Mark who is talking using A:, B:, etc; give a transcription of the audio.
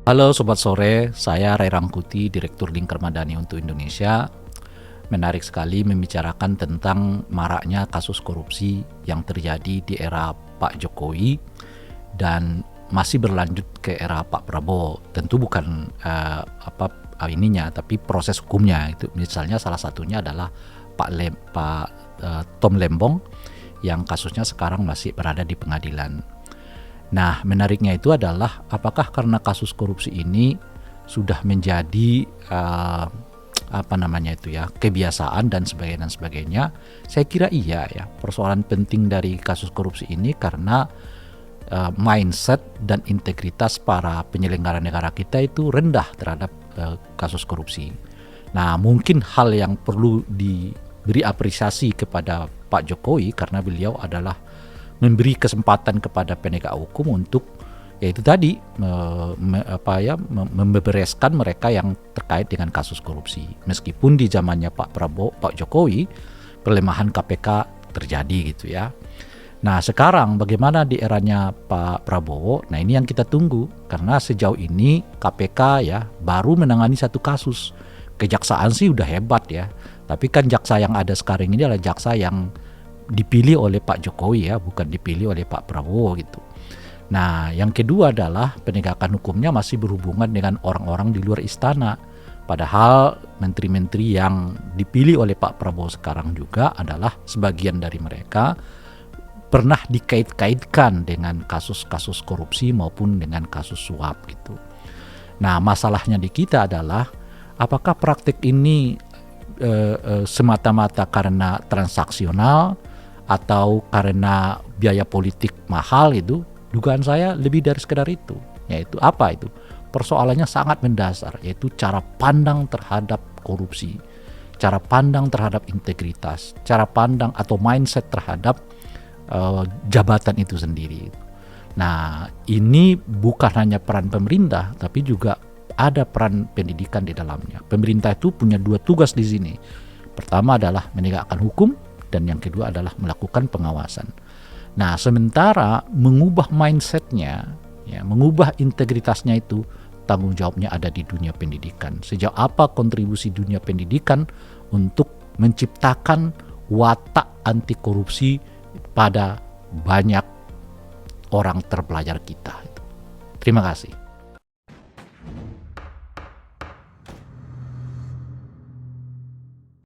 A: Halo Sobat Sore, saya Ray Rangkuti, Direktur Lingkar Madani untuk Indonesia. Menarik sekali membicarakan tentang maraknya kasus korupsi yang terjadi di era Pak Jokowi dan masih berlanjut ke era Pak Prabowo. Tentu bukan tapi proses hukumnya itu. Misalnya salah satunya adalah Tom Lembong yang kasusnya sekarang masih berada di pengadilan. Nah, menariknya itu adalah apakah karena kasus korupsi ini sudah menjadi kebiasaan dan sebagainya. Saya kira iya ya. Persoalan penting dari kasus korupsi ini karena mindset dan integritas para penyelenggara negara kita itu rendah terhadap kasus korupsi. Nah, mungkin hal yang perlu diberi apresiasi kepada Pak Jokowi karena beliau adalah memberi kesempatan kepada penegak hukum untuk yaitu tadi membereskan mereka yang terkait dengan kasus korupsi. Meskipun di zamannya Pak Jokowi pelemahan KPK terjadi gitu ya. Nah, sekarang bagaimana di eranya Pak Prabowo? Nah, ini yang kita tunggu karena sejauh ini KPK ya baru menangani satu kasus. Kejaksaan sih udah hebat ya. Tapi kan jaksa yang ada sekarang ini adalah jaksa yang dipilih oleh Pak Jokowi ya, bukan dipilih oleh Pak Prabowo gitu. Nah, yang kedua adalah penegakan hukumnya masih berhubungan dengan orang-orang di luar istana. Padahal menteri-menteri yang dipilih oleh Pak Prabowo sekarang juga adalah sebagian dari mereka pernah dikait-kaitkan dengan kasus-kasus korupsi maupun dengan kasus suap gitu. Nah, masalahnya di kita adalah apakah praktik ini semata-mata karena transaksional atau karena biaya politik mahal itu, dugaan saya lebih dari sekedar itu. Yaitu apa itu? Persoalannya sangat mendasar, yaitu cara pandang terhadap korupsi, cara pandang terhadap integritas, cara pandang atau mindset terhadap jabatan itu sendiri. Nah, ini bukan hanya peran pemerintah, tapi juga ada peran pendidikan di dalamnya. Pemerintah itu punya dua tugas di sini. Pertama adalah menegakkan hukum, dan yang kedua adalah melakukan pengawasan. Nah, sementara mengubah mindsetnya, ya, mengubah integritasnya itu tanggung jawabnya ada di dunia pendidikan. Sejauh apa kontribusi dunia pendidikan untuk menciptakan watak anti korupsi pada banyak orang terpelajar kita. Terima kasih.